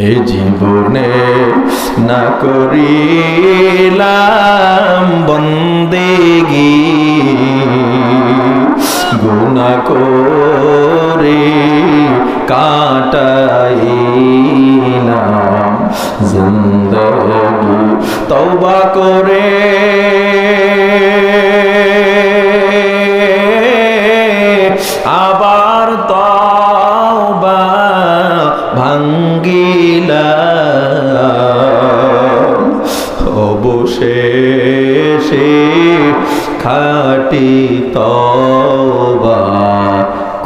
এই জীবনে না করিলাম বন্দেগি, গুনাহ করে কাটাইলাম জিন্দেগি। তওবা করে আবার তওবা ভাঙ্গিলাম, অবশেষে খাঁটি তওবা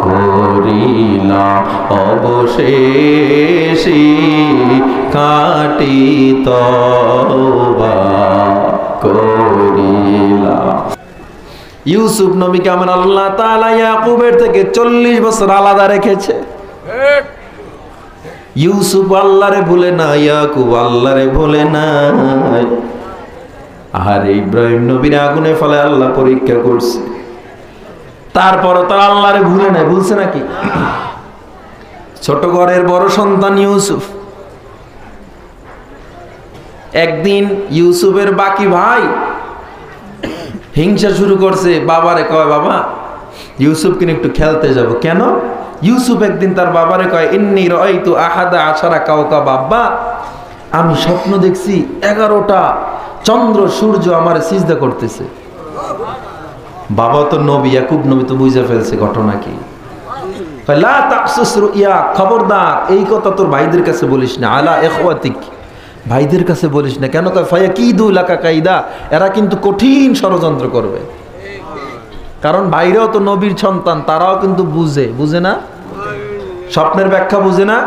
করিলাম, অবশেষে খাঁটি তওবা করিলাম। ইউসুফ নবীকে আমার আল্লাহ তাআলা ইয়াকুবের থেকে 40 বছর আলাদা রেখেছে। ইউসুফ আল্লাহরে ভুলে না, ইয়াকুব আল্লাহরে ভুলে না। আর ইব্রাহিম নবীর আগুনে ফেলে আল্লাহ পরীক্ষা করছে, তারপরও তার আল্লাহরে ভুলে নাই। ভুলছে নাকি? ছোট ঘরের বড় সন্তান ইউসুফ। একদিন ইউসুফের বাকি ভাই হিংসা শুরু করছে, বাবারে কয়, বাবা ইউসুফকে নিয়ে একটু খেলতে যাব। কেন? ইউসুফ একদিন তার বাবারে কয়, ইন্নী রাআইতু আহাদা আশারা কাওকাবা, বাবা আমি স্বপ্ন দেখছি 11টা চন্দ্র সূর্য আমার সিজদা করতেছে। বাবা তো নবী, ইয়াকুব নবী তো বুঝে ফেলছে ঘটনা কি। লা তাকসুস রুইয়া, খবরদার এই কথা তোর ভাইদের কাছে বলিস না, আলা ইখওয়াতিক, ভাইদের কাছে বলিস না। কেন? কয় ফায়াকিদু লাকা কাইদা, এরা কিন্তু কঠিন ষড়যন্ত্র করবে। কারণ ভাইরাও তো নবীর সন্তান, তারাও কিন্তু বুঝে না, স্বপ্নের ব্যাখ্যা বুঝে না।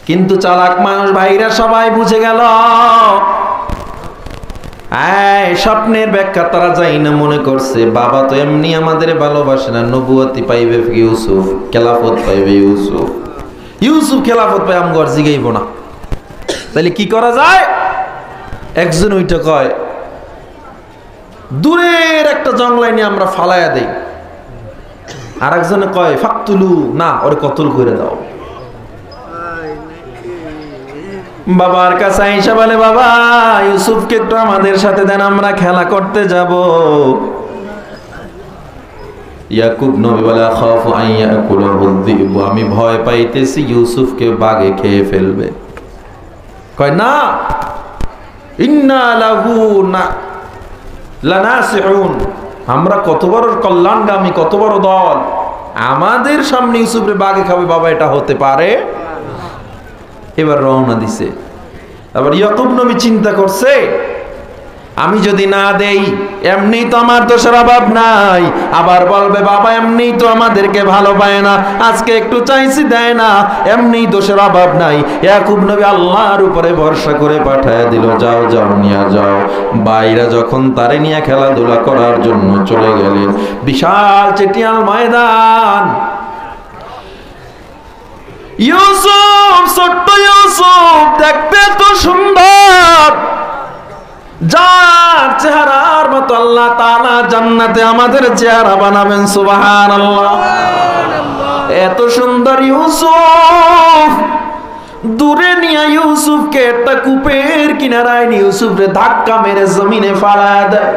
কিন্তু চালাক মানুষ ভাইরা সবাই বুঝে গেল, স্বপ্নের ব্যাখ্যা তারা যাই না, মনে করছে বাবা তো এমনি আমাদের ভালোবাসে না, নবুয়তি পাইবে ইউসুফ, খেলাফত পাইবে ইউসুফ, ইউসুফ খেলাফত পাই আমগর জিগাইব না। তাহলে কি করা যায়? একজন ওইটা কয় দূরের একটা জঙ্গলায় নিয়ে আমরা ফালাইয়া দেই, আর একজনে কয় ফাকতুলু, না ওরে কতল করে দাও। বাবার কাছে আইসা বলে, বাবা ইউসুফকে একটু আমাদের সাথে দেন, আমরা খেলা করতে যাব। ইয়াকুব নবী বলে, খাফু আন ইয়াকুলুহু যিব, আমি ভয় পাইতেছি ইউসুফকে বাঘে খেয়ে ফেলবে। কয় না, ইন্না লাহু লানাসিহুন, আমরা কত বড় কল্যাণগামী, কত বড় দল, আমাদের সামনে ইউসুফরে বাঘে খাবে, বাবা এটা হতে পারে। এবার রওনা দিছে। আবার ইয়াকুব নবী চিন্তা করছে, আমি যদি না দেই এমনি তো আমার দোষের অভাব নাই, আবার বলবে বাবা এমনি তো আমাদেরকে ভালো পায় না, আজকে একটু চাইছি দেয় না, এমনি দোষের অভাব নাই। ইয়াকুব নবী আল্লাহর উপরে ভরসা করে পাঠায় দিল, যাও যাও নিয়ে যাও। বাইরা যখন তারে নিয়ে খেলাধুলা করার জন্য চলে গেলেন, বিশাল চেটিয়াল ময়দান। ইউসুফ, ছোট্ট ইউসুফ দেখতে তো সুন্দর, যার চেহারার মতো আল্লাহ তাআলা জান্নাতে আমাদের চেহারা বানাবেন, সুবহানাল্লাহ। এত সুন্দর ইউসুফ, দূরে নিয়ে ইউসুফকে একটা কূপের কিনারায় নিয়ে ইউসুফরে ধাক্কা মেরে জমিনে ফালায়া দেয়।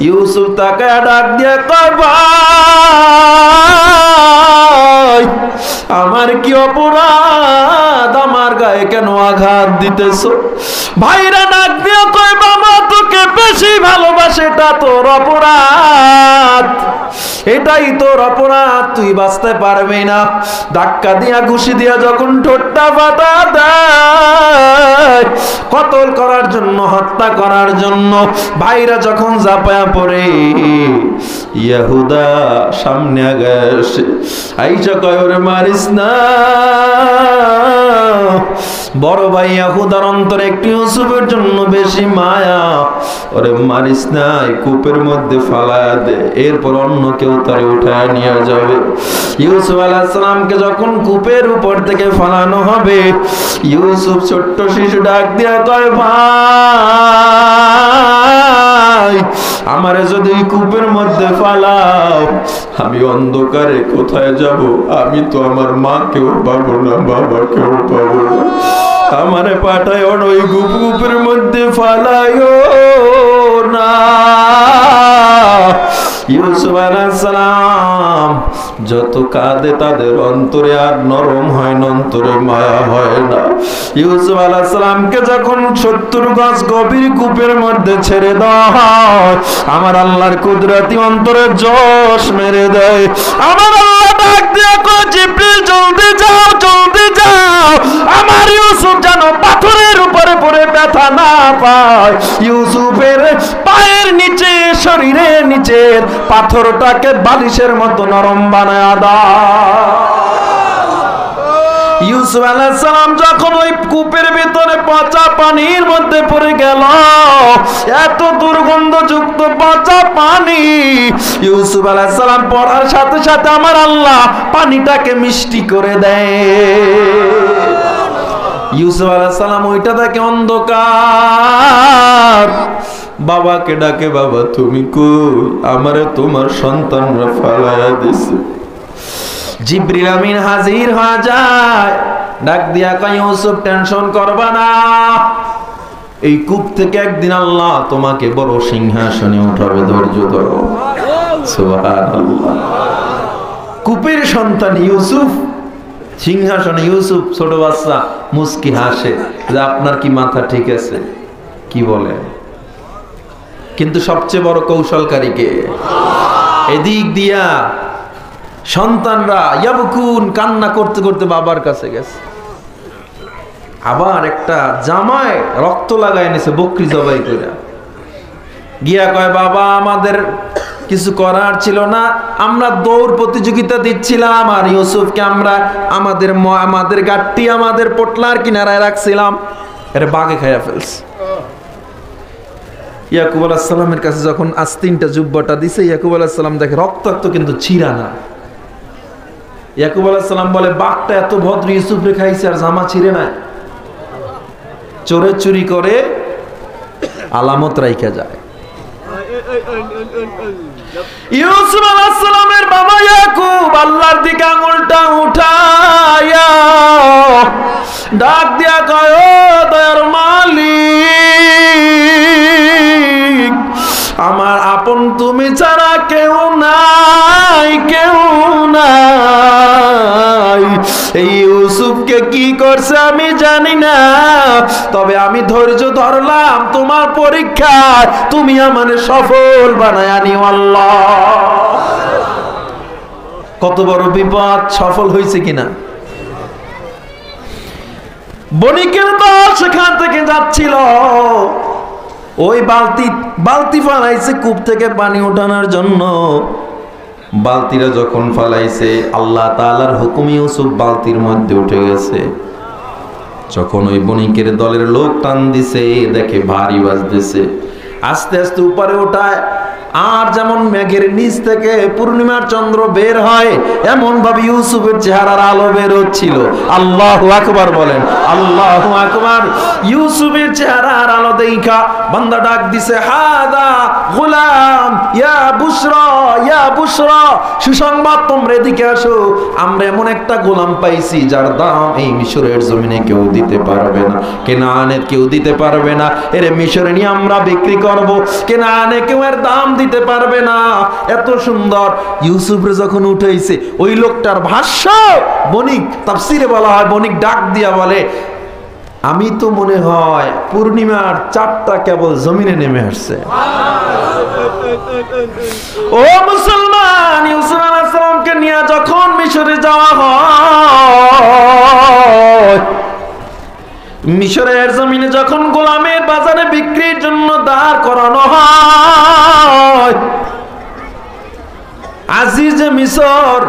ইউসুফ তাকে ডাক দিয়ে কয়, ভাই আমার কি অপরাধ, আমার গায়ে কেন আঘাত দিতেছো? ভাইরা ডাক দিয়ে কয়, বাবা তোকে বেশি ভালোবাসে, এটা তোর অপরাধ, এটাই তোর অপরাধ, তুই বাঁচতে পারবি না। ধাক্কা দিয়া ঘুষি দিয়া যখন ঠোঁটটা ফাটা দেয়, কতল করার জন্য, হত্যা করার জন্য, ভাইরা যখন ঝাঁপায়া পড়ে, ইহুদা সামনে আগে আসে, আইসা কয়, ওরে মারিস না। বড় ভাই ইহুদার অন্তরে একটু ইউসুফের জন্য বেশি মায়া, ওরে মারিস না, কূপের মধ্যে ফালায়া দে, এরপর অন্য কেউ তারে উঠায় নিয়ে যাবে। ইউসুফ আলাইহিস সালামকে যখন কূপের উপর থেকে ফালানো হবে, ইউসুফ ছোট্ট শিশু ডাক দিয়া কয়, ভাই আমারে যদি কূপের মধ্যে ফালাও, আমি অন্ধকারে কোথায় যাব? আমি তো আমার মাকেও পাবো না, বাবাকেও পাবো না। আমারে পাঠায় ওই গুপগুপের মধ্যে ফালায়ও না। ইউসুফ আলাইহিস সালাম যত কাঁদে তাদের অন্তরে আর নরম হয় না, অন্তরে মায়া হয় না। ইউসুফ আলাইহিস সালামকে যখন 70 গজ গভীর কূপের মধ্যে ছেড়ে দেওয়া হয়, আমার আল্লাহর কুদরতি অন্তরে জোশ মেরে দেয়। আমার আল্লাহ ডাক দিয়ে কয়, জিবরিল জলদি যাও, জলদি যাও, আমার ইউসুফ যেন পাথরের উপরে পড়ে ব্যথা না পায়। ইউসুফের পায়ের নিচে, শরীরের নিচের পাথরটাকে বালিশের মতো নরম বানায় দাও। ইউসুফ আলাইহিস সালাম যখন ওই কূপের ভিতরে পচা পানির মধ্যে পড়ে গেল, এত দুর্গন্ধযুক্ত পচা পানি, ইউসুফ আলাইহিস সালাম পড়ার সাথে সাথে আমার আল্লাহ পানিটাকে মিষ্টি করে দেয়। ইউসুফ আলাইহিস সালাম ওইটা দেখে অন্ধকার, বাবাকে ডাকে, বাবা তুমি কই? আমারে তোমার সন্তানরা ফালায়া দিছে। জিবরিল আমিন হাজির হয়ে যায়, ডাক দিয়া কয়, ইউসুফ টেনশন করবা না, এই কূপ থেকে একদিন আল্লাহ তোমাকে বড় সিংহাসনে উঠাবে, ধৈর্য ধরো। সুবহানাল্লাহ। কূপের সন্তান ইউসুফ সিংহাসনে, ইউসুফ ছোট বাচ্চা মুস্কি হাসে যে আপনার কি মাথা ঠিক আছে? কি বলে? কিন্তু সবচেয়ে বড় কৌশলকারী কে? এদিক দিয়া সন্তানরা ইয়াবকুন কান্না করতে করতে বাবার কাছে গেছে। আবার একটা জামায় রক্ত লাগায় এনেছে বকরি জবাই করে, গিয়া কয়, বাবা আমাদের কিছু করার ছিল না, আমরা দৌড় প্রতিযোগিতা দিচ্ছিলাম আর ইউসুফকে আমরা আমাদের গাট্টি আমাদের পোটলার কিনারায় রাখছিলাম, এর বাঘে খাইয়া ফেলছে। ইয়াকুব আলাইহিস সালামের কাছে যখন আস্তিনটা জুব্বাটা দিছে, ইয়াকুব আলাইহিস সালাম দেখে রক্তাক্ত কিন্তু ছিঁড়া না। ইয়াকুব আলাইহিস সালাম বলে, বাঘটা এত ভদ্র, ইউসুফরে খাইছে আর জামা ছিঁড়ে না। চোরে চুরি করে আলামত রাইখা যায়। ইউসুফ আলাইহিস সালামের বাবা ইয়াকুব আল্লাহর দিকে আঙুলটা উঠায়া ডাক দিয়া কয়, ও দয়ার মালিক, আমার আপন তুমি ছাড়া কেউ নাই, কেউ নাই। এই ইউসুফকে কি করছে আমি জানি না, তবে আমি ধৈর্য ধরলাম তোমার পরীক্ষায়, তুমি আমাকে সফল বানায় আনিও আল্লাহ। কত বড় বিপদ, সফল হয়েছে কিনা? বণিকের দল সেখান থেকে যাচ্ছিল, ওই বালতি ফালাইছে কূপ থেকে পানি ওঠানোর জন্য। বালতিরা যখন ফালাইছে, আল্লাহ তাআলার হুকুমে ইউসুফ বালতির মধ্যে উঠে গেছে। যখন ওই বণিকের দলের লোক টান দিছে, দেখে ভারী বাজতেছে, আস্তে আস্তে উপরে ওঠায়। আর যেমন মেঘের নিচ থেকে পূর্ণিমার চন্দ্র বের হয়, এমন ভাবে ইউসুফের চেহারার আলো বের হচ্ছিল। আল্লাহু আকবার বলেন, আল্লাহু আকবার। ইউসুফের চেহারার আলো দেখা বান্দা ডাক দিছে, হাদা গোলাম, ইয়া বুশরা, ইয়া বুশরা, সুসংবাদ তোমরা এদিকে আসো, আমরা এমন একটা গোলাম পাইছি যার দাম এই মিশরের জমিনে কেউ দিতে পারবে না, কেনানে কেউ দিতে পারবে না। এর মিশরে নিয়ে আমরা বিক্রি করব, কেনানে কেউ এর দাম দিতে পারবে না। এত সুন্দর। ইউসুফরে যখন উঠাইছে, ওই লোকটার ভাষ্য বণিক, তাফসিরে বলা হয়, বণিক ডাক দিয়া বলে, আমি তো মনে হয় পূর্ণিমার চাঁদটা কেবল জমিনে নেমে আসছে। ও মুসলমান, ইউসুফ আলাইহিস সালামকে নিয়ে যখন মিশরে যাওয়া হয়, মিশরের জমিনে যখন গোলামের বাজারে বিক্রির জন্য দাঁড় করানো হয়, আজিজে মিশর,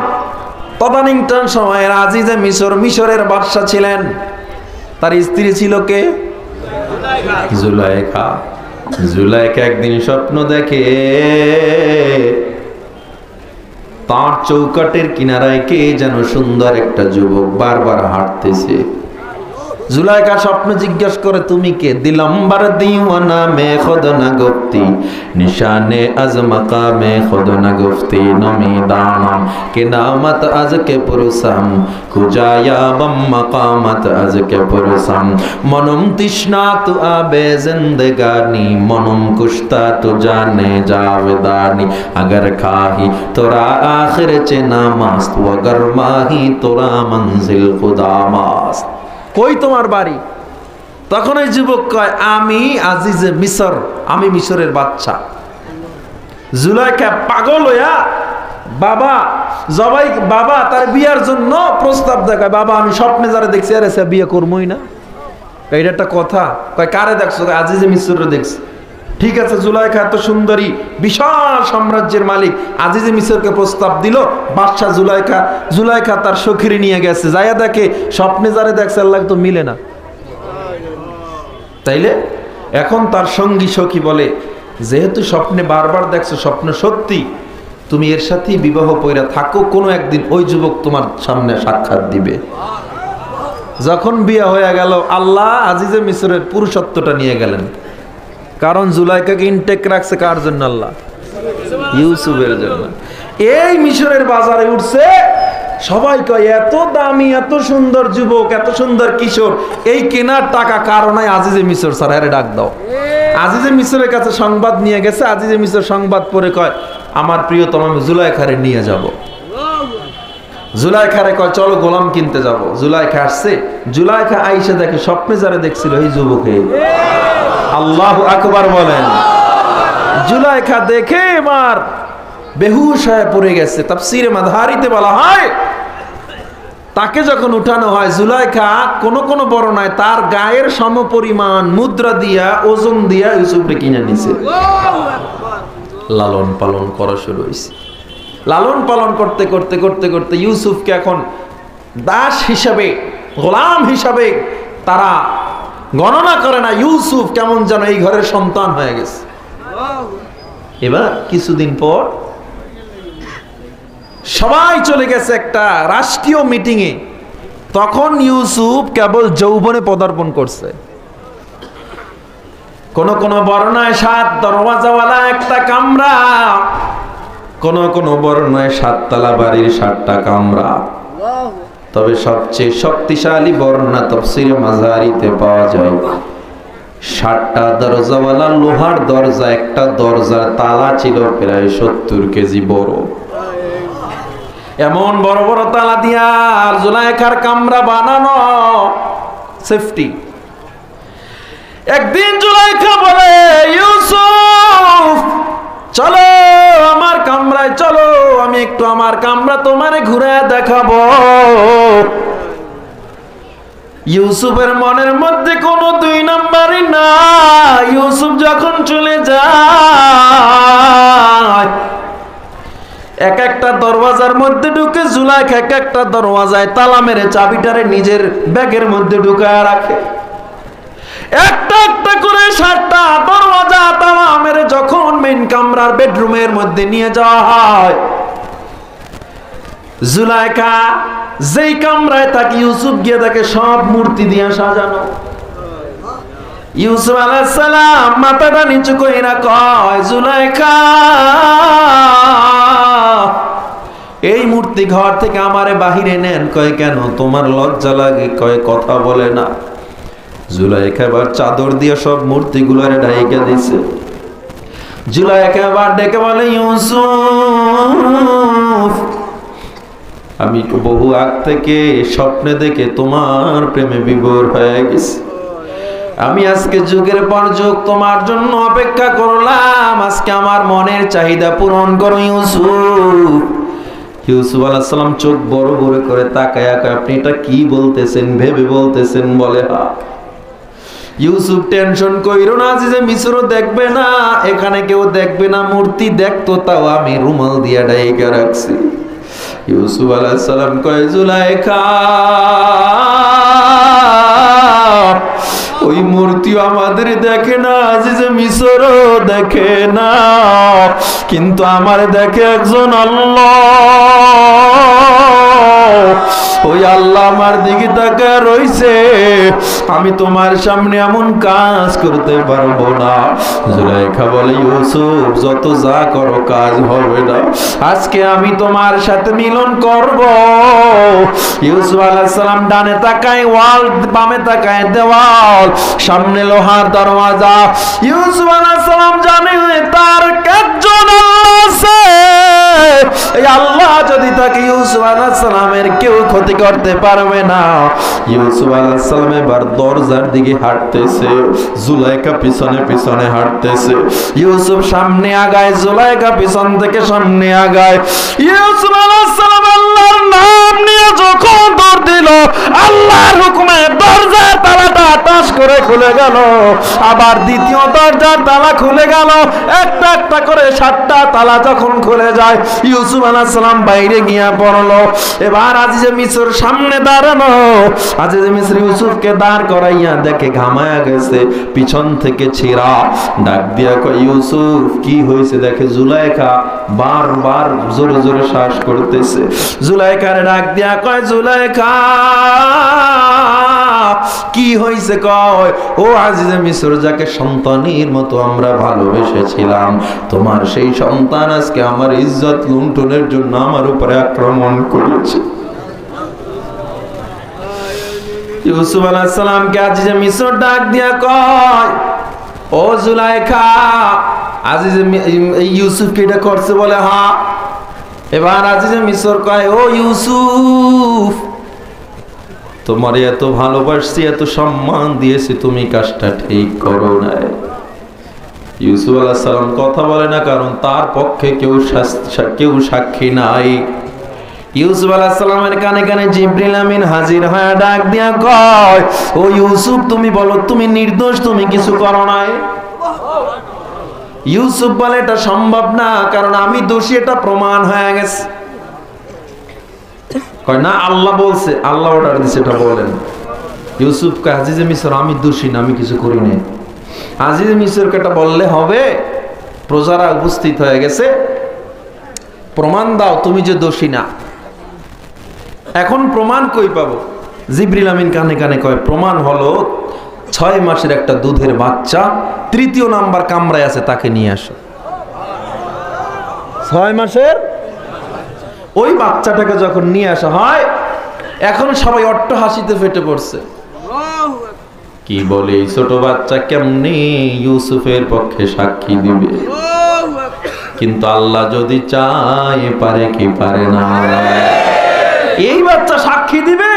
তদানীন্তন সময়ের আজিজে মিশর, মিশরের বাদশা ছিলেন, তার স্ত্রী ছিল কে? জুলাইখা। জুলাইখা একদিন স্বপ্ন দেখে, তার চৌকাটের কিনারায় কে যেন সুন্দর একটা যুবক বারবার হাঁটতেছে। जुलाइका स्वप्न जिज्ञास करे तुमी के दिलंबर दीवाना में खुद न गुफ्ती निशाने अज मकामे खुद न गुफ्ती नमी दानम के नामत अज के पुरुषम खुजाया बम मकामत अज के पुरुषम मनम तिश्ना तु आबे जिंदगानी मनम कुश्ता तु जाने जावेदानी अगर खाही तोरा आखिर चे नामास्त अगर माही तोरा मंजिल खुदा मास्त কই তোমার বাড়ি তখন এই যুবক কয় আমি আজিজে মিশর আমি মিশরের বাদশা জুলাইখা পাগল হইয়া বাবা তার বিয়ার জন্য প্রস্তাব দেখায় বাবা আমি স্বপ্নে যারা দেখছি আরে সে বিয়ে করবই না এটা একটা কথা কয় কারে দেখছো আজিজে মিশরে দেখছি ঠিক আছে জুলাইখা এত সুন্দরী বিশাল সাম্রাজ্যের মালিক আজিজে মিশরকে প্রস্তাব দিল বাদশা জুলাইখা তার সখীরে নিয়ে গেছে যায়া দেখে স্বপ্নে যারে দেখছে আল্লাহ তো মিলে না তাইলে এখন তার সঙ্গী সখী বলে যেহেতু স্বপ্নে বারবার দেখছো স্বপ্ন সত্যি তুমি এর সাথেই বিবাহ কইরা থাকো কোনো একদিন ওই যুবক তোমার সামনে সাক্ষাৎ দিবে যখন বিয়ে হয়ে গেল আল্লাহ আজিজে মিশরের পুরুষত্বটা নিয়ে গেলেন কারণ জুলাইকাকে ইনটেক রাখছে কার জন্য আল্লাহ ইউসুফের জন্য এই মিশরের বাজারে উঠছে সবাই কয় এত দামি এত সুন্দর যুবক এত সুন্দর কিশোর এই কেনার টাকা কারণে আজিজে মিশর স্যার আরে ডাক দাও আজিজে মিশরের কাছে সংবাদ নিয়ে গেছে আজিজে মিশর সংবাদ পড়ে কয় আমার প্রিয়তম আমি জুলাইখারে নিয়ে যাব জুলাইখারে কয় চলো গোলাম কিনতে যাব জুলাইখা আসছে জুলাইখা আইসা দেখে স্বপ্নে যারা দেখছিল এই যুবকে আল্লাহু আকবার বলেন জুলাইখা দেখে এবার বেহুশ হয়ে পড়ে গেছে তাফসীরে মাযহারিতে বলা হয় তাকে যখন উঠানো হয় জুলাইখা কোন বর্ণনায় তার গায়ের সমপরিমাণ মুদ্রা দিয়া ওজন দিয়া ইউসুফকে কিনে নিছে লালন পালন করা শুরু হয়েছে লালন পালন করতে ইউসুফকে এখন দাস হিসাবে গোলাম হিসাবে তারা গণনা করে না ইউসুফ কেমন যেন এই ঘরের সন্তান হয়ে গেছে এবার কিছুদিন পর সবাই চলে গেছে একটা রাষ্ট্রীয় মিটিং এ তখন ইউসুফ কেবল যৌবনে পদার্পণ করছে কোন বর্ণনায় 7 দরওয়াজাওয়ালা একটা কামরা কোন বর্ণনায় 7 তলা বাড়ির 7টা কামরা তবে সবচেয়ে শক্তিশালী বর্ণনা তাফসীরে মাযহারিতে পাওয়া যায় 7টা দরজাওয়ালা লোহার দরজা একটা দরজার তালা ছিল প্রায় 70 কেজি বড় এমন বড় বড় তালা দিয়া জুলাইখার কামরা বানানো সেফটি একদিন জুলাইখা বলে ইউসুফ চলো আমার কামরায় চলো আমি একটু আমার কামরা তোমারে ঘুরে দেখাবো ইউসুফের মনের মধ্যে কোনো 2 নম্বরই না ইউসুফ যখন চলে যায় এক একটা দরওয়াজার মধ্যে ঢুকে জুলাইখা এক একটা দরওয়াজায় তালা মেরে চাবিটারে নিজের ব্যাগের মধ্যে ঢুকায় রাখে একটা একটা করে 7টা দরওয়াজা তালা মেরে যখন মেইন কামরার বেডরুমের মধ্যে নিয়ে যাওয়া হয় জুলাইখা যেই কামরায় তাকে ইউসুফ গিয়ে তাকে সব মূর্তি দিয়ে সাজানো ইউসুফ আলাইহিস সালাম মাথাটা নিচু কইরা কয় জুলাইখা এই মূর্তি ঘর থেকে আমারে বাহিরে নেন কয় কেন তোমার লজ্জা লাগে কয় কথা বলে না জুলাইখা এবার চাদর দিয়ে সব মূর্তিগুলোরে ঢাইকা দিয়েছে জুলাইখা এবার ডেকে বলে ইউসুফ আমি বহু আগ থেকে স্বপ্নে দেখে তোমার প্রেমে বিভোর হয়ে গেছি আমি আজকে যুগের পর যুগ তোমার জন্য অপেক্ষা করলাম আজকে আমার মনের চাহিদা পূরণ করো ইউসুফ ইউসুফ আলাইহিস সালাম চোখ বড় বড় করে তাকায় আপনি এটা কি বলতেছেন ভেবে বলতেছেন বলে হ্যাঁ ইউসুফ টেনশন কইরো না যে মিশরও দেখবে না এখানে কেউ দেখবে না মূর্তি দেখতো তাও আমি রুমাল দিয়া ঢাইকা রাখছি ইউসুফ আলাইহিস সালাম কয় জুলাইখা ওই মূর্তিও আমাদের দেখে না যে মিশরও দেখে না কিন্তু আমার দেখে একজন আল্লাহ ওই আল্লাহ আমার দিকে তাকায় রইছে, আমি তোমার সামনে এমন কাজ করতে পারবো না। জুলাইখা বলে, ইউসুফ যত যা করো কাজ হবে না, আজকে আমি তোমার সাথে মিলন করব। ইউসুফ আলাইহিস সালাম ডানে তাকায় ওয়াল, বামে তাকায় দেওয়াল, সামনে লোহার দরওয়াজা। ইউসুফ আলাইহিস সালাম জানে তার একজন আছে, এই আল্লাহ যদি তাকে ইউসুফ আলাইহিস সালামের কেউ ক্ষতি করতে পারবে না। ইউসুফ আলাইহিস সালাম এবার দরজার দিকে হাঁটতেছে, জুলাইখা পিছনে পিছনে হাঁটতেছে। ইউসুফ সামনে আগায়, জুলাইখা পিছন থেকে সামনে আগায়। ইউসুফ আলাইহিস সালাম আল্লাহর নাম নিয়ে যখন দৌড় দিল, আল্লাহর হুকুমে দরজার তালাটা টাস করে খুলে গেল। আবার দ্বিতীয় দরজার তালা খুলে গেল। একটা একটা করে 7টা তালা যখন খুলে যায়, ইউসুফ আলাইহিস সালাম বাইরে গিয়া পড়লো। এবার আজিজে মিসর সামনে দাঁড়ানো। আজিজে মিসর ইউসুফকে দাঁড় করাইয়া দেখে ঘামায়া গেছে, পিছন থেকে ছিঁড়া। ডাক দিয়া কয়, ইউসুফ কি হয়েছে? দেখে জুলাইখা বারবার জোরে জোরে শ্বাস করতেছে। জুলাইখারে ডাক দিয়া কয়, জুলাইখা কি হয়েছে? কয়, ও আজিজে মিসর, যাকে সন্তানের মতো আমরা ভালোবেসেছিলাম, তোমার সেই সন্তান আজকে আমার ইজ্জত লুণ্ঠনের জন্য আমার উপরে আক্রমণ করেছে। ইউসুফ আলাইহিস সালামকে আজিজে মিসর ডাক দিয়া কয়, ও জুলাইখা, আজিজে ইউসুফকে এটা করছে বলে? হ্যাঁ। এবার আজিজে মিসর কয়, ও ইউসুফ, তোমার এত ভালোবাসছি, এত সম্মান দিয়েছি, তুমি কাজটা ঠিক করো নাই। ইউসুফ আলাইহিস সালাম কথা বলে না, কারণ তার পক্ষে কেউ সাক্ষী নাই। ইউসুফ আলাইহিস সালামের কানে কানে জিবরিল আমিন হাজির হয়ে ডাক দিয়া কয়, ও ইউসুফ, তুমি বলো তুমি নির্দোষ, তুমি কিছু করো নাই। ইউসুফ বলে, এটা সম্ভব না, কারণ আমি দোষী, এটা প্রমাণ হয়ে গেছে। কয় না, আল্লাহ বলছে, আল্লাহ অর্ডার দিছে, এটা বলেন। ইউসুফ কয়, আজিজে মিসর, আমি দোষী না, আমি কিছু করি নাই। আজিজে মিসরকে এটা বললে হবে? প্রজারা উপস্থিত হয়ে গেছে, প্রমাণ দাও তুমি যে দোষী না। এখন প্রমাণ কই পাবো? জিবরিল আমিন কানে কানে কয়, প্রমাণ হলো 6 মাসের একটা দুধের বাচ্চা, 3য় নাম্বার কামরায় আছে, তাকে নিয়ে আসো। 6 মাসের ওই বাচ্চাটাকে যখন নিয়ে আসা হয়, এখন সবাই অট্ট হাসিতে ফেটে পড়ছে। কি বলে, ছোট বাচ্চা কেমনে ইউসুফের পক্ষে সাক্ষী দিবে? কিন্তু আল্লাহ যদি চায়, পারে কি পারে না? এই বাচ্চা সাক্ষী দিবে।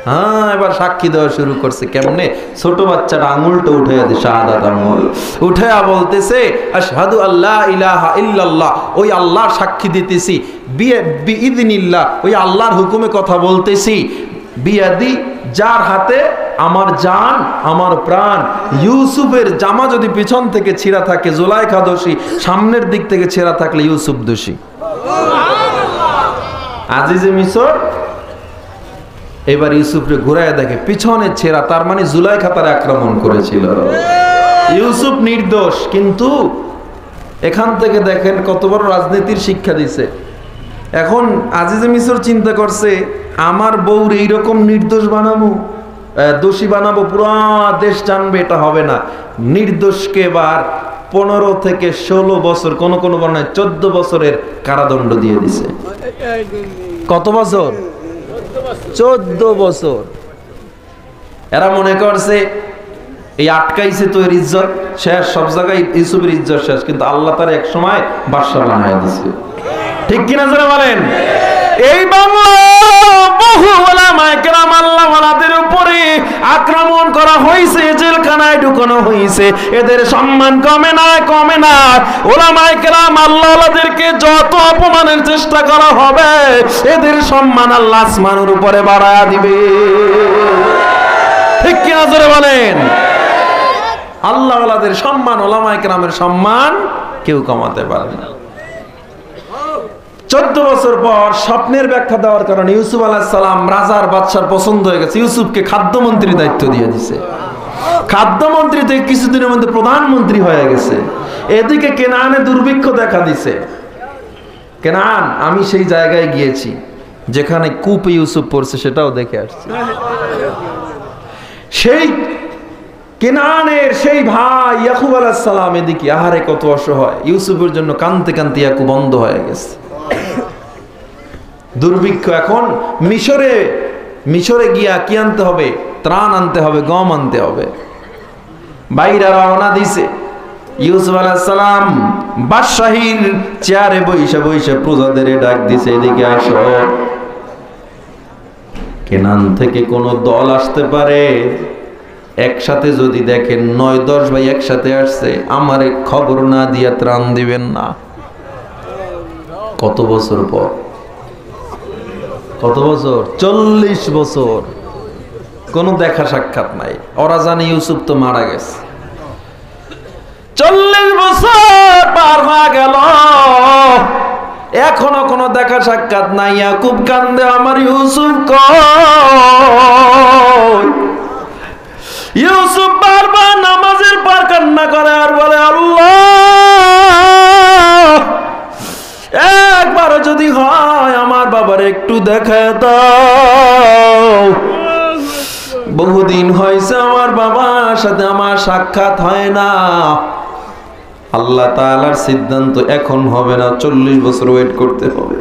হ্যাঁ, এবার সাক্ষী দেওয়া শুরু করছে। কেমনে? ছোট বাচ্চাটা আঙুলটা উঠে দিছে, শাহাদাত আঙুল উঠেয়া বলতেছে, আশহাদু আল্লা ইলাহা ইল্লাল্লাহ, ওই আল্লাহর সাক্ষী দিতেছি, বিইذনিল্লাহ, ওই আল্লাহর হুকুমে কথা বলতেছি, বিয়াদি, যার হাতে আমার জান, আমার প্রাণ। ইউসুফের জামা যদি পিছন থেকে ছিঁড়া থাকে, জুলাইখা দোষী, সামনের দিক থেকে ছেঁড়া থাকলে ইউসুফ দোষী। আজিজে মিসর এবার ইউসুফকে ঘুরায় দেখে পিছনে ছেঁড়া, তার মানে জুলাইখা তার আক্রমণ করেছিল। ইউসুফ নির্দোষ, কিন্তু এখান থেকে দেখেন কত বড় রাজনীতির শিক্ষা দিছে। এখন আজিজে মিসর চিন্তা করছে, আমার বউর এইরকম নির্দোষ বানাবো, দোষী বানাবো, পুরা দেশ জানবে, এটা হবে না। নির্দোষকে এবার 15 থেকে 16 বছর, কোন কোন বর্ণায় 14 বছরের কারাদণ্ড দিয়ে দিছে। কত বছর? 14 বছর। এরা মনে করছে এই আটকাইছে তো এর ইজ্জত শেষ, সব জায়গায় ইউসুফের ইজ্জত শেষ, কিন্তু আল্লাহ তার এক সময় বাদশা বানায় দিছে। ঠিক কিনা যারা বলেন? এই বাংলা বহু উলামায়ে কেরাম আল্লাহ ওয়ালাদের উপরে আক্রমণ করা হয়েছে, জেলখানায় ঢুকানো হয়েছে, এদের সম্মান কমে না, কমে না। উলামায়ে কেরাম আল্লাহ ওয়ালাদেরকে যত অপমানের চেষ্টা করা হবে, এদের সম্মান আল্লাহ আসমানের উপরে বাড়ায়া দিবে। ঠিক কিনা যারা বলেন? আল্লাহ ওয়ালাদের সম্মান, উলামায়ে কেরামের সম্মান কেউ কমাতে পারে না। 14 বছর পর স্বপ্নের ব্যাখ্যা দেওয়ার কারণে ইউসুফ আলাইহিস সালাম রাজার বাদশার পছন্দ হয়ে গেছে, ইউসুফকে খাদ্যমন্ত্রীর দায়িত্ব দিয়ে দিয়েছে। খাদ্যমন্ত্রী থেকে কিছুদিনের মধ্যে প্রধানমন্ত্রী হয়ে গেছে। এদিকে কেনানে দুর্ভিক্ষ দেখা দিছে। কেনান, আমি সেই জায়গায় গিয়েছি যেখানে কূপে ইউসুফ পড়ছে সেটাও দেখে আসছি। সেই কেনানের সেই ভাই ইয়াকুব আলাইহিস সালাম এদিকে আহারে কত অসহায়, ইউসুফের জন্য কাঁদতে কাঁদতে ইয়াকুব বন্ধ হয়ে গেছে। দুর্ভিক্ষ এখন মিশরে গিয়া কি আনতে হবে? ত্রাণ আনতে হবে, গম আনতে হবে। বাইরা রওনা দিছে। ইউসুফ আলাইহিস সালাম বাদশাহীর চেয়ারে বইসা বইসা প্রজাদের ডাক দিছে, এদিকে আসো। কেনান থেকে কোন দল আসতে পারে, একসাথে যদি দেখেন 9-10 ভাই একসাথে আসছে, আমারে খবর না দিয়া ত্রাণ দিবেন না। কত বছর পর? কত বছর? 40 বছর কোন দেখা সাক্ষাৎ নাই। ওরা জানে ইউসুফ তো মারা গেছে। 40 বছর পার হয়ে গেল, এখনো কোনো দেখা সাক্ষাৎ নাই। ইয়াকুব কান্দে, আমার ইউসুফ কই? ইউসুফ বারবার নামাজের পর কান্না করে আর বলে, আল্লাহ একবার যদি হয় আমার বাবার একটু দেখা দাও। বহুদিন হয়েছে আমার বাবার সাথে আমার সাক্ষাৎ হয় না। আল্লাহ তাআলার সিদ্ধান্ত এখন হবে না, 40 বছর ওয়েট করতে হবে।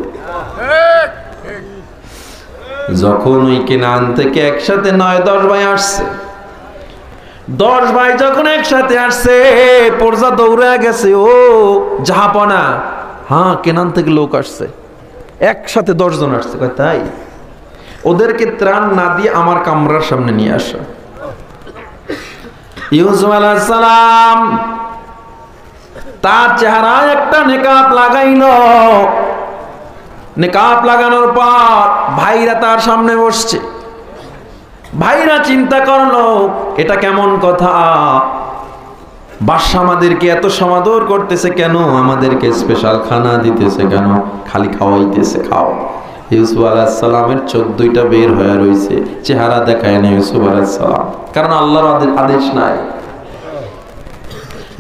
যখন ওই কেনান থেকে একসাথে 9-10 ভাই আসছে, 10 ভাই যখন একসাথে আসছে, পর্যা দৌড়ে গেছে, ও জাহাপনা, হ্যাঁ কেনান থেকে লোক আসছে, একসাথে 10 জন আসছে। তাই ওদেরকে ত্রাণ না দিয়ে আমার কামরার সামনে নিয়ে আসা। ইউসুফ আলাইহিস সালাম তার চেহারায় একটা নেকাব লাগাইল। নেকাব লাগানোর পর ভাইরা তার সামনে বসছে। ভাইরা চিন্তা করলো, এটা কেমন কথা? বাদশা আমাদেরকে এত সমাদর করতেছে কেন? আমাদেরকে স্পেশাল খানা দিতেছে কেন? খালি খাওয়াইতেছে, খাও। ইউসুফ আলাইহিস সালামের চোখ দুইটা বের হয়ে রয়েছে, চেহারা দেখায় না ইউসুফ আলাইহিস সালাম, কারণ আল্লাহর আদেশ নাই।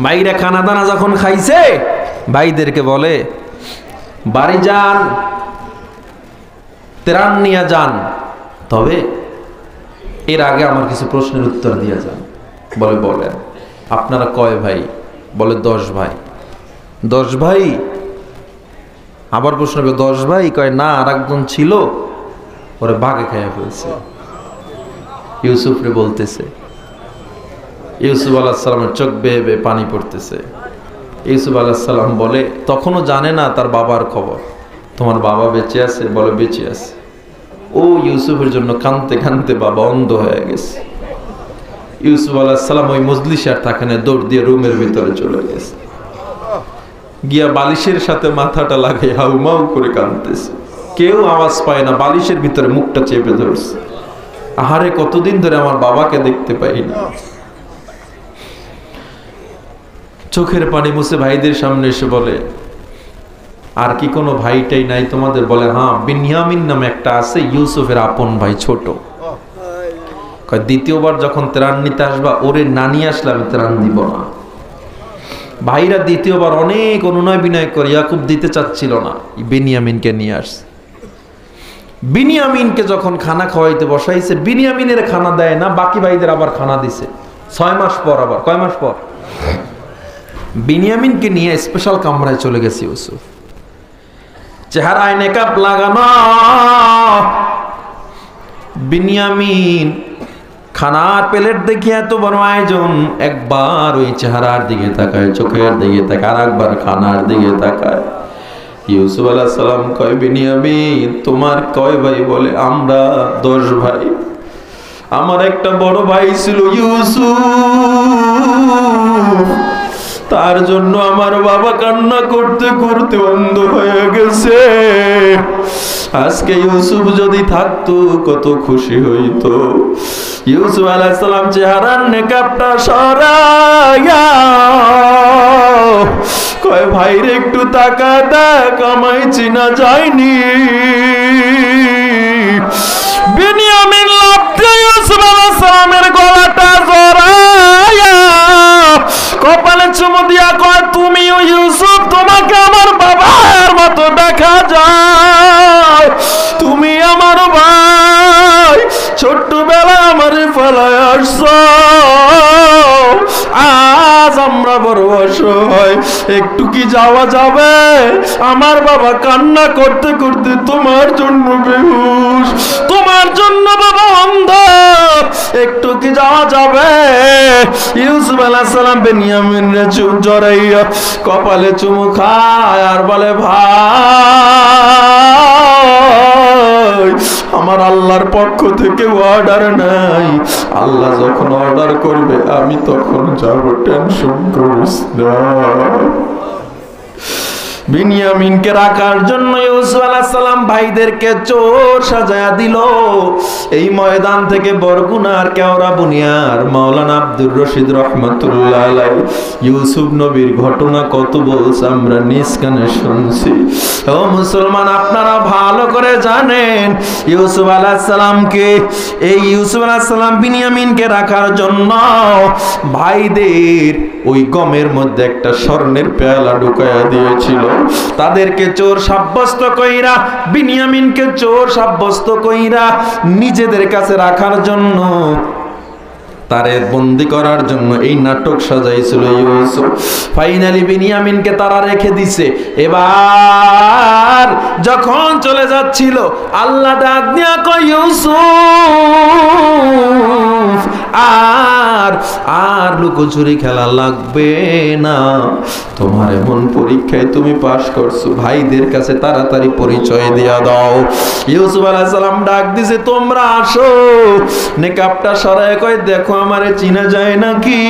ভাইরা খানা দানা যখন খাইছে, ভাইদেরকে বলে, বাড়ি যান, ত্রাণ নিয়ে যান, তবে এর আগে আমার কিছু প্রশ্নের উত্তর দিয়ে যান। বলে, বলেন আপনারা কয় ভাই? বলে 10 ভাই। 10 ভাই? আবার প্রশ্ন করবে, 10 ভাই? কয় না, আর একজন ছিল, ওরে বাঘে খাইয়া ফেলছে। ইউসুফ রে বলতেছে। ইউসুফ আলাইহিস সালামের চোখ বেয়ে বেয়ে পানি পড়তেছে। ইউসুফ আলাইহিস সালাম বলে, তখনও জানে না তার বাবার খবর। তোমার বাবা বেঁচে আছে? বলে বেঁচে আছে। ও ইউসুফের জন্য কাঁদতে কাঁদতে বাবা অন্ধ হয়ে গেছে। ইউসুফ আলাইহিস সালাম ওই মজলিসে আর থাকে না, দৌড় দিয়ে রুমের ভিতরে চলে গেছে। গিয়া বালিশের সাথে মাথাটা লাগাই হাউমাউ করে কাঁদতেছে। কেউ আওয়াজ পায় না, বালিশের ভিতরে মুখটা চেপে ধরছে। আহারে কতদিন ধরে আমার বাবাকে দেখতে পাই না। চোখের পানি মুছে ভাইদের সামনে এসে বলে, আর কি কোনো ভাইটাই নাই তোমাদের? বলে, হ্যাঁ, বিনিয়ামিন নামে একটা আছে, ইউসুফের আপন ভাই, ছোট। দ্বিতীয়বার যখন ত্রাণ নিতে আসবা, ওরে নানি আসলে আমি ত্রাণ দিব না। ভাইরা দ্বিতীয়বার অনেক অনুনয় বিনয় করে, ইয়াকুব দিতে চাচ্ছিল না, বিনিয়ামিনকে নিয়ে আসছে। বিনিয়ামিনকে যখন খানা খাওয়াইতে বসাইছে, বিনিয়ামিনের খানা দেয় না, বাকি ভাইদের আবার খানা দিছে 6 মাস পর। আবার কয় মাস পর? বিনিয়ামিনকে নিয়ে স্পেশাল কামরায় চলে গেছে ইউসুফ। চেহারায় নেকাব লাগানো। বিনিয়ামিন খানার প্লেট দেখে এত বড় আয়োজন, একবার ওই চেহারার দিকে তাকায়, চোখের দিকে তাকায়, আর একবার খানার দিকে তাকায়। ইউসুফ আলাইহিস সালাম কয়, বিনিয়ামিন তোমার কয় ভাই? বলে, আমরা 10 ভাই। আমার একটা বড় ভাই ছিল ইউসুফ, তার জন্য আমার বাবা কান্না করতে করতে অন্ধ হয়ে গেছে। আজকে ইউসুফ যদি থাকতো কত খুশি হইতো। ইউসুফ আলাইহিস সালাম চেহারার নেকাবটা সরাইয়া কয়, ভাইরে একটু তাকা দেখ, আমায় চিনা যায়নি। বিনিয়ামিন লাফ দিয়ে ইউসুফ আলাইহিস সালামের গলাটা জড়াইয়া কপালে চুমু দিয়া কয়, তুমিও ইউসুফ? তোমাকে আমার বাবার মতো দেখা যায়, তুমি আমারে ফেলায় আসছো, আজ আমরা বড় অসহায়, একটু কি যাওয়া যাবে? আমার বাবা কান্না করতে করতে তোমার জন্য বেহুশ, তোমার জন্য বাবা অন্ধ, একটু কি যাওয়া যাবে? ইউসুফ আলাইহিস সালাম বেনিয়ামিনের চুপ জড়াইয়া কপালে চুমু খায় আর বলে, ভাই আমার আল্লাহর পক্ষ থেকে অর্ডার নাই, আল্লাহ যখন অর্ডার করবে আমি তখন যাব, টেনশন করিস না। বিনিয়ামিনকে রাখার জন্য ইউসুফ আলাইহিস সালাম ভাইদেরকে চোর সাজায়া দিল। এই ময়দান থেকে বরগুনার কেওড়া বুনিয়ার মাওলানা আব্দুর রশিদ রহমাতুল্লাহ আলাইহি ইউসুফ নবীর ঘটনা কত বলছে আমরা নিজ কানে শুনছি। ও মুসলমান, আপনারা ভালো করে জানেন ইউসুফ আলাইহিস সালামকে, এই ইউসুফ আলাইহিস সালাম বিনিয়ামিনকে রাখার জন্য ভাইদের ওই গমের মধ্যে একটা স্বর্ণের পেয়ালা ঢুকাইয়া দিয়েছিল। তাদেরকে চোর সাব্যস্ত কইরা, বিনিয়ামিনকে চোর সাব্যস্ত কইরা নিজেদের কাছে রাখার জন্য, তারে বন্দি করার জন্য এই নাটক সাজাইছিল ইউসুফ। ফাইনালি বিনিয়ামিনকে তারা রেখে দিছে। এবার যখন চলে যাচ্ছিল আল্লাহ ডাক দিয়া কয়, ইউসুফ আর লুকোচুরি খেলা লাগবে না, তোমার এমন পরীক্ষায় তুমি পাশ করছো, ভাইদের কাছে তাড়াতাড়ি পরিচয় দিয়া দাও। ইউসুফ আলাইহিস সালাম ডাক দিছে, তোমরা আসো। নেকাবটা সরায় কয়, দেখো আমারে চিনা যায় নাকি?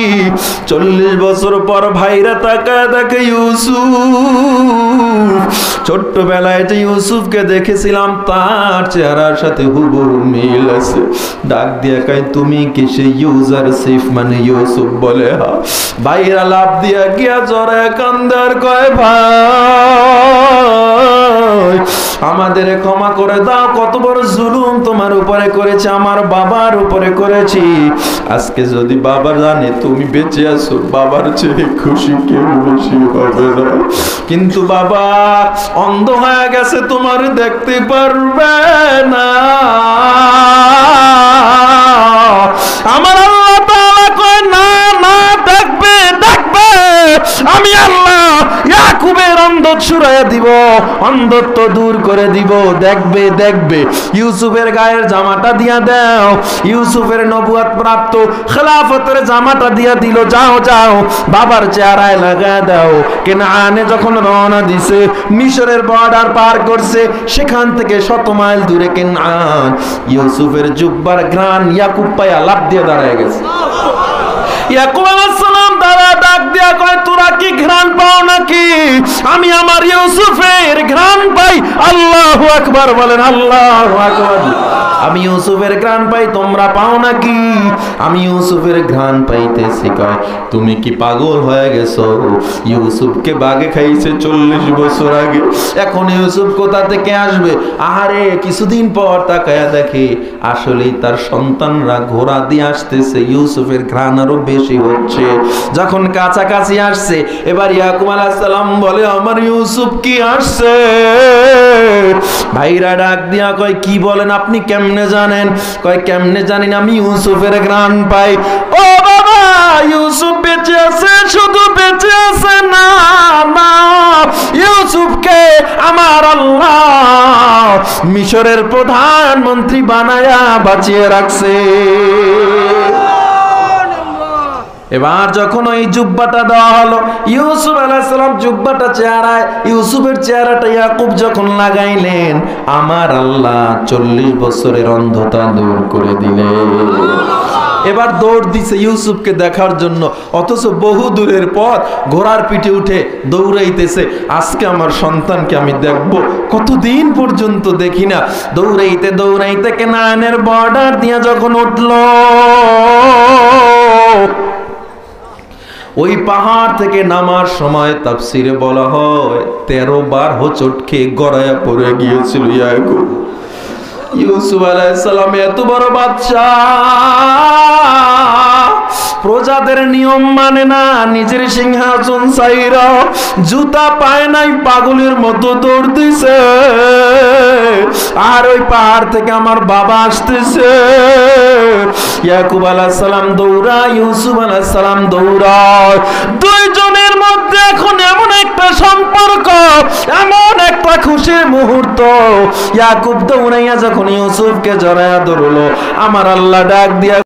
40 বছর পর ভাইরা তাকায় দেখে ইউসুফ, ছোট্টবেলায় যে ইউসুফকে দেখেছিলাম তার চেহারার সাথে হুবহু মিল আছে। ডাক দিয়া কয়, তুমি কি সেই ইউজার সিফ মানে ইউসুফ? বলে হ্যাঁ। ভাইরা লাভ দিয়া গিয়া জড়ায় কান্দার কয়, ভাই আমাদের ক্ষমা করে দাও, কত বড় জুলুম তোমার উপরে করেছে, আমার বাবার উপরে করেছি। আজকে যদি বাবা জানে তুমি বেঁচে আছো, বাবার চেয়ে খুশি কেউ বেশি হবে না। কিন্তু বাবা অন্ধ হয়ে গেছে, তোমার দেখতে পারবে না। আমার আল্লাহ তাআলা কয়, না না, দেখবে দেখবে, আমি আল্লাহ ইয়াকুবের অন্ধত্ব ছুড়াইয়া দিব, অন্ধত্ব দূর করে দিব, দেখবে দেখবে। ইউসুফের গায়ের জামাটা দিয়া দাও, ইউসুফের নবুয়ত প্রাপ্ত খেলাফতের জামাটা দিয়া দিল, যাও যাও বাবার চেহারায় লাগায় দাও। কেনানে যখন রওনা দিছে, মিশরের বর্ডার পার করছে, সেখান থেকে 100 মাইল দূরে কেনান। ইউসুফের জুব্বার ঘ্রাণ ইয়াকুব পায়া লাফ দিয়ে দাঁড়ায় গেছে। ইয়াকুব আলাইহিস সালাম দাঁড়া ডাক দিয়া কয়, তোরা কি ঘ্রাণ পাও নাকি? আমি আমার ইউসুফের ঘ্রাণ পাই। আল্লাহু আকবার বলেন, আল্লাহু আকবার। আমি ইউসুফের ঘ্রাণ পাই, তোমরা পাও নাকি? আমি ইউসুফের ঘ্রাণ পাইতেছি। কয়, তুমি কি পাগল হয়ে গেছো? ইউসুফকে বাঘে খাইছে 40 বছর আগে, এখন ইউসুফ কোথা থেকে আসবে? আহারে কিছুদিন পর তাকায়া দেখে আসলেই তার সন্তানরা ঘোড়া দিয়ে আসতেছে, ইউসুফের ঘ্রাণ আরো বেশি হচ্ছে। যখন কাছাকাছি আসছে, এবার ইয়াকুব আলাইহিস সালাম বলে, আমার ইউসুফ কি আসছে? ভাইরা ডাক দিয়া কয়, কি বলেন আপনি, কেমনে জানেন? কয়, কেমনে জানি না, আমি ইউসুফের ঘ্রাণ পাই। ও বাবা, ইউসুফ বেঁচে আছে, শুধু বেঁচে আছে না, না, ইউসুফকে আমার আল্লাহ মিশরের প্রধানমন্ত্রী বানায়া বাঁচিয়ে রাখছে। এবার যখন ওই জুব্বাটা দেওয়া হলো, ইউসুফ আলাইহিস সালাম জুব্বাটা চেহারায়, ইউসুফের চেহারাটা ইয়াকুব যখন লাগাইলেন, আমার আল্লাহ 40 বছরের অন্ধতা দূর করে দিলেন। এবার দৌড় দিছে ইউসুফকে দেখার জন্য, অথচ বহু দূরের পথ, ঘোড়ার পিঠে উঠে দৌড়াইতেছে, আজকে আমার সন্তানকে আমি দেখব, কতদিন পর্যন্ত দেখি না। দৌড়াইতে দৌড়াইতে কেনানের বর্ডার দিয়া যখন উঠল, ওই পাহাড় থেকে নামার সময় তাফসিরে বলা হয় 13 বার হোঁচট খেয়ে গড়াইয়া পড়ে গিয়েছিল ইয়াকুব। ইউসুফ আলাইহিস সালাম এত বড় বাদশা, প্রজাদের তাদের নিয়ম মানে না, নিজের সিংহাসন চাইরা জুতা পায় নাই পাগলের মতো দৌড় দিছে। আর ওই পাহাড় থেকে আমার বাবা আসতেছে। ইয়াকুব আলাইহিস সালাম দৌড়ায়, ইউসুফ আলাইহিস সালাম দৌড়ায়। দুইজনের মধ্যে এখন এমন একটা সম্পর্ক, এমন একটা খুশির মুহূর্ত। ইয়াকুব দৌড়াইয়া যখন ইউসুফকে জড়ায়া ধরলো, আমার আল্লাহ ডাক দিয়া